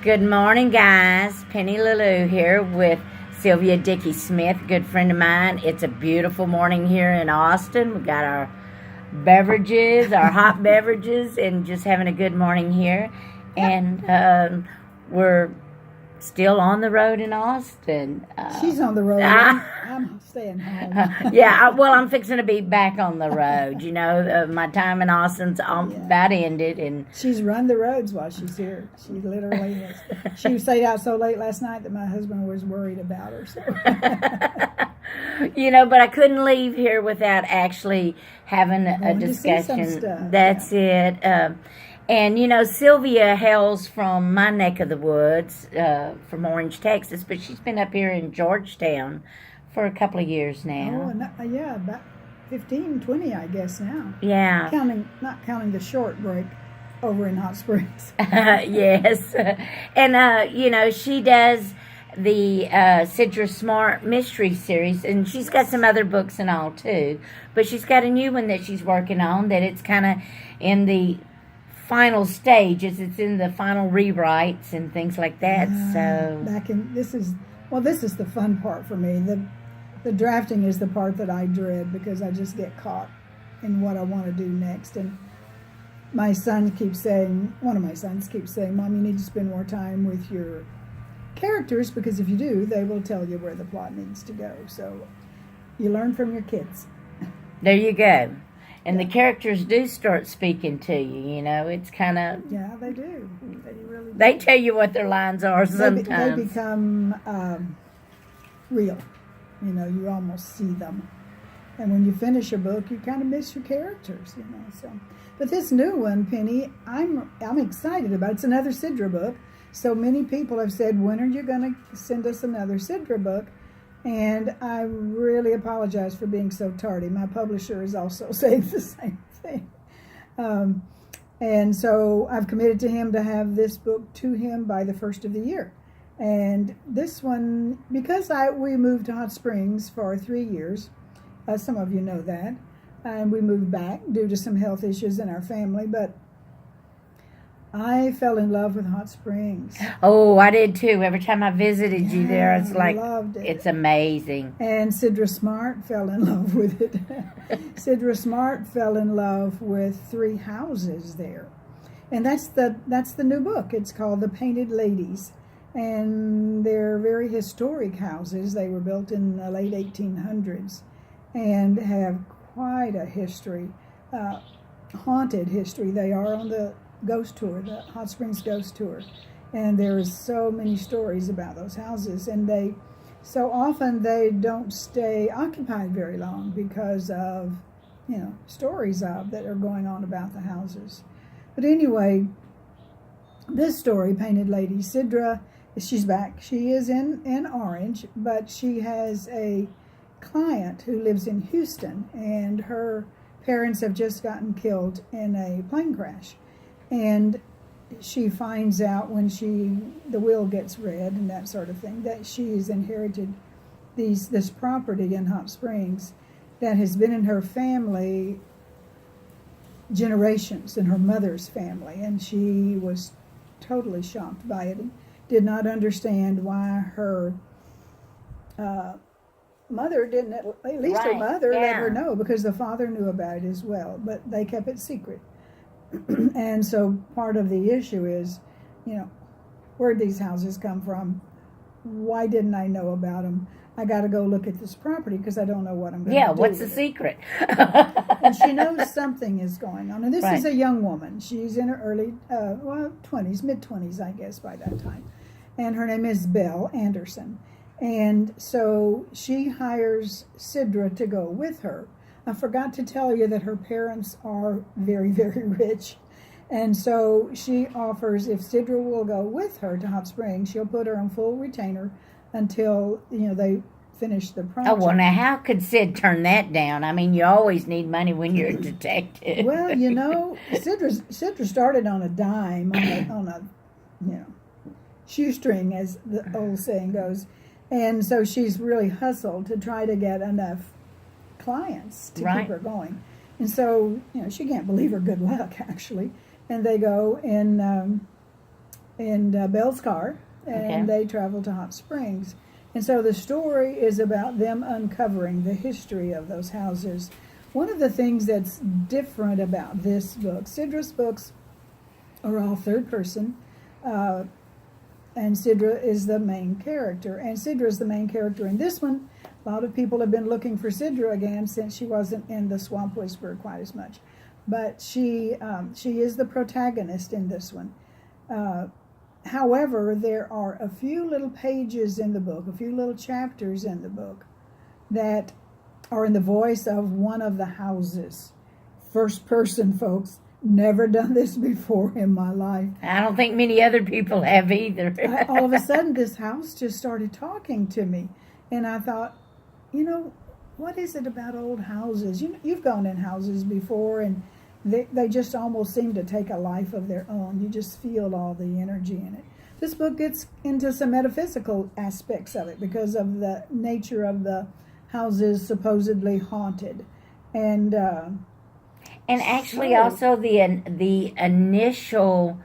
Good morning, guys. Penny Lulu here with Sylvia Dickey Smith, good friend of mine. It's a beautiful morning here in Austin. We got our beverages, our hot beverages, and just having a good morning here. And we're still on the road in Austin. She's on the road. I'm staying home. Well, I'm fixing to be back on the road. You know, my time in Austin's about ended, and she's run the roads while she's here. She literally has. She stayed out so late last night that my husband was worried about her. So. You know, but I couldn't leave here without actually having a discussion. That's it. And, you know, Sylvia hails from my neck of the woods, from Orange, Texas, but she's been up here in Georgetown for a couple of years now. Oh, yeah, about 15, 20, I guess now. Yeah. Not counting the short break over in Hot Springs. Yes. And, you know, she does the Sidra Smart Mystery Series, and she's got some other books and all, too. But she's got a new one that she's working on that it's kind of in the final stages. It's in the final rewrites and things like that. This is the fun part for me. The drafting is the part that I dread because I just get caught in what I want to do next. And one of my sons keeps saying, Mom, you need to spend more time with your characters, because if you do, they will tell you where the plot needs to go. So you learn from your kids. There you go. And the characters do start speaking to you, you know. It's kind of... Yeah, they do. They really do. They tell you what their lines are sometimes. They become real. You know, you almost see them. And when you finish a book, you kind of miss your characters, you know. So, but this new one, Penny, I'm excited about. It's another Sidra book. So many people have said, when are you going to send us another Sidra book? And I really apologize for being so tardy. My publisher is also saying the same thing. And so I've committed to him to have this book to him by the first of the year. And this one, because we moved to Hot Springs for 3 years, some of you know that, and we moved back due to some health issues in our family, but I fell in love with Hot Springs. Oh, I did too. Every time I visited you there, it's like, loved it. It's amazing. And Sidra Smart fell in love with it. Sidra Smart fell in love with 3 houses there. And that's the new book. It's called The Painted Ladies. And they're very historic houses. They were built in the late 1800s and have quite a history, haunted history. They are on the ghost tour, the Hot Springs ghost tour, and there's so many stories about those houses, and so often they don't stay occupied very long because of, you know, stories that are going on about the houses. But anyway, this story, Painted Lady, Sidra, she's back. She is in Orange, but she has a client who lives in Houston, and her parents have just gotten killed in a plane crash. And she finds out when the will gets read and that sort of thing, that she's inherited this property in Hot Springs that has been in her family generations, in her mother's family. And she was totally shocked by it and did not understand why her mother didn't, at least her mother let her know, because the father knew about it as well, but they kept it secret. And so part of the issue is, you know, where'd these houses come from? Why didn't I know about them? I got to go look at this property because I don't know what I'm going to do. Yeah, what's the secret? And she knows something is going on. And this is a young woman. She's in her early, 20s, mid-20s, I guess, by that time. And her name is Belle Anderson. And so she hires Sidra to go with her. I forgot to tell you that her parents are very, very rich. And so she offers, if Sidra will go with her to Hot Springs, she'll put her on full retainer until, you know, they finish the project. Oh, well, now how could Sid turn that down? I mean, you always need money when you're a detective. Well, you know, Sidra started on a dime, on a you know, shoestring, as the old saying goes. And so she's really hustled to try to get enough clients to keep her going. And so, you know, she can't believe her good luck, actually. And they go, and in Belle's car, and they travel to Hot Springs. And so the story is about them uncovering the history of those houses. One of the things that's different about this book, Sidra's books are all third person, and Sidra is the main character. And Sidra is the main character in this one. A lot of people have been looking for Sidra again since she wasn't in The Swamp Whisperer quite as much. But she is the protagonist in this one. However, there are a few little pages in the book, a few little chapters in the book that are in the voice of one of the houses. First person, folks. Never done this before in my life. I don't think many other people have either. All of a sudden, this house just started talking to me. And I thought, what is it about old houses? You've gone in houses before, and they just almost seem to take a life of their own. You just feel all the energy in it. This book gets into some metaphysical aspects of it because of the nature of the houses supposedly haunted. And actually also the initial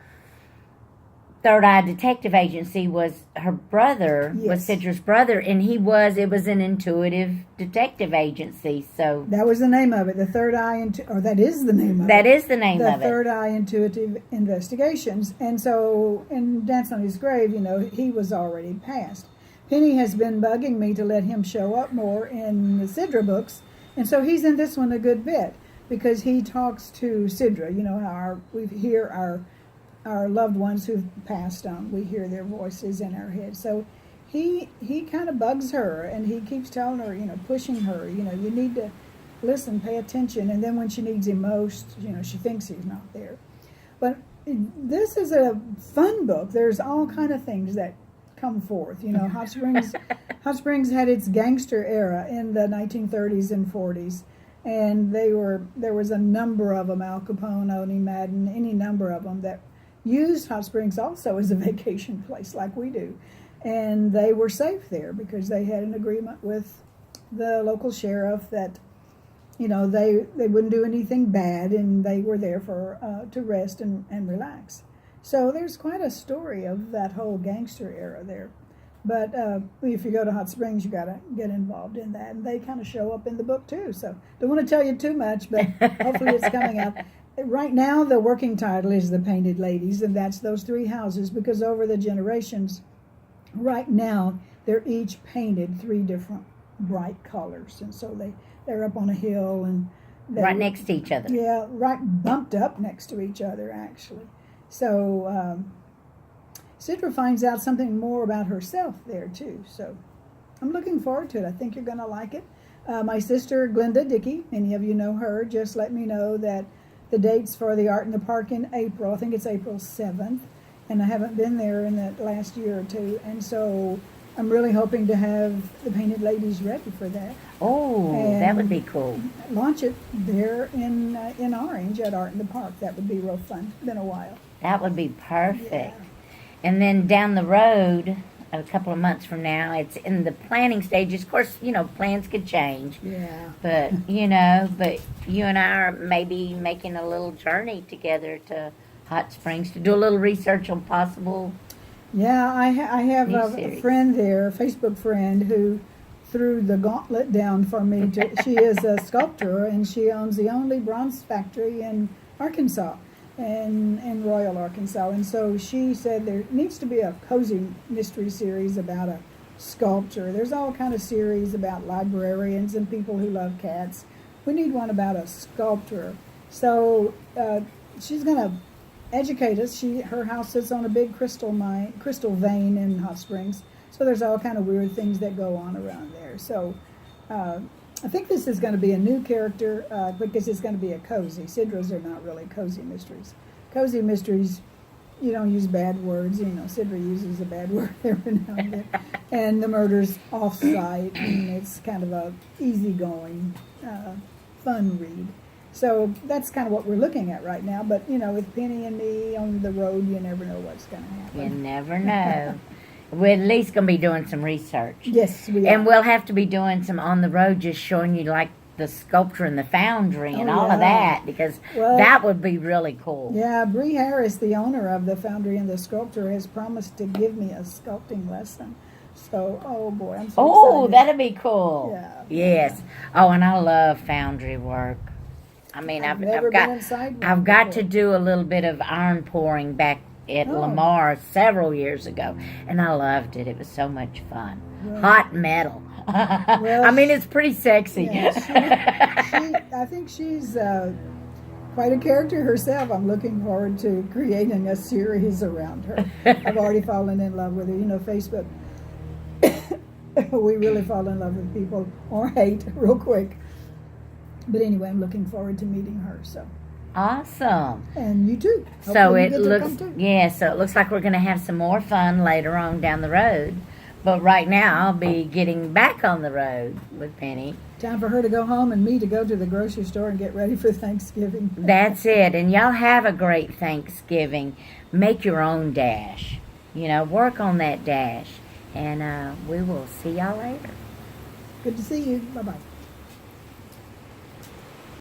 Third Eye Detective Agency was her brother, was Sidra's brother, and it was an intuitive detective agency. So that was the name of it, the Third Eye, that is the name of it. That is the name of it. The Third Eye Intuitive Investigations. And so, in Dance on His Grave, he was already passed. Penny has been bugging me to let him show up more in the Sidra books, and so he's in this one a good bit because he talks to Sidra. How we hear our loved ones who've passed on. We hear their voices in our head. So he kind of bugs her, and he keeps telling her, pushing her, you need to listen, pay attention. And then when she needs him most, she thinks he's not there. But this is a fun book. There's all kind of things that come forth. Hot Springs had its gangster era in the 1930s and 40s. And there was a number of them, Al Capone, Oni Madden, any number of them that used Hot Springs also as a vacation place like we do. And they were safe there because they had an agreement with the local sheriff that, they wouldn't do anything bad, and they were there to rest and relax. So there's quite a story of that whole gangster era there. But if you go to Hot Springs, you got to get involved in that. And they kind of show up in the book too. So don't want to tell you too much, but hopefully it's coming up. Right now, the working title is The Painted Ladies, and that's those three houses, because over the generations, right now, they're each painted three different bright colors. And so they're up on a hill. And right next to each other. Yeah, right bumped up next to each other, actually. So Sidra finds out something more about herself there, too. So I'm looking forward to it. I think you're going to like it. My sister, Glenda Dickey, many of you know her, just let me know that the dates for the Art in the Park in April. I think it's April 7th, and I haven't been there in the last year or two, and so I'm really hoping to have the Painted Ladies ready for that. Oh, and that would be cool. Launch it there in Orange at Art in the Park. That would be real fun. It's been a while. That would be perfect. Yeah. And then down the road, a couple of months from now, it's in the planning stages. Of course, plans could change. Yeah. But, but you and I are maybe making a little journey together to Hot Springs to do a little research on possible. Yeah, I have a friend there, a Facebook friend, who threw the gauntlet down for me. She is a sculptor, and she owns the only bronze factory in Arkansas. In Royal, Arkansas. And so she said there needs to be a cozy mystery series about a sculptor. There's all kind of series about librarians and people who love cats. We need one about a sculptor. So she's going to educate us. Her house sits on a big crystal vein in Hot Springs. So there's all kind of weird things that go on around there. So I think this is going to be a new character because it's going to be a cozy. Sidra's are not really cozy mysteries. Cozy mysteries, you don't use bad words. Sidra uses a bad word every now and then. And the murder's off-site, and it's kind of a easygoing, fun read. So that's kind of what we're looking at right now. But, with Penny and me on the road, you never know what's going to happen. You never know. We're at least going to be doing some research. Yes, we are. And we'll have to be doing some on the road, just showing you, like the sculpture and the foundry and Oh, all of yeah. that, because Well, that would be really cool. Yeah, Bree Harris, the owner of the foundry and the sculptor, has promised to give me a sculpting lesson. So, oh boy, I'm so Oh, excited. that'd be cool. Yeah. Yes. Oh, and I love foundry work. I mean, I've never been inside one I've got before. to do a little bit of iron pouring back at Oh. Lamar several years ago, and I loved it. It was so much fun. Well- Hot metal. I mean, it's pretty sexy. Yeah, I think she's quite a character herself. I'm looking forward to creating a series around her. I've already fallen in love with her. You know, Facebook, we really fall in love with people or hate real quick. But anyway, I'm looking forward to meeting her. So, Awesome. and you too. So Hopefully you it get to looks, come too. yeah, so it looks like we're going to have some more fun later on down the road. But right now, I'll be getting back on the road with Penny. Time for her to go home and me to go to the grocery store and get ready for Thanksgiving. That's it. And y'all have a great Thanksgiving. Make your own dash. You know, work on that dash. And we will see y'all later. Good to see you. Bye-bye.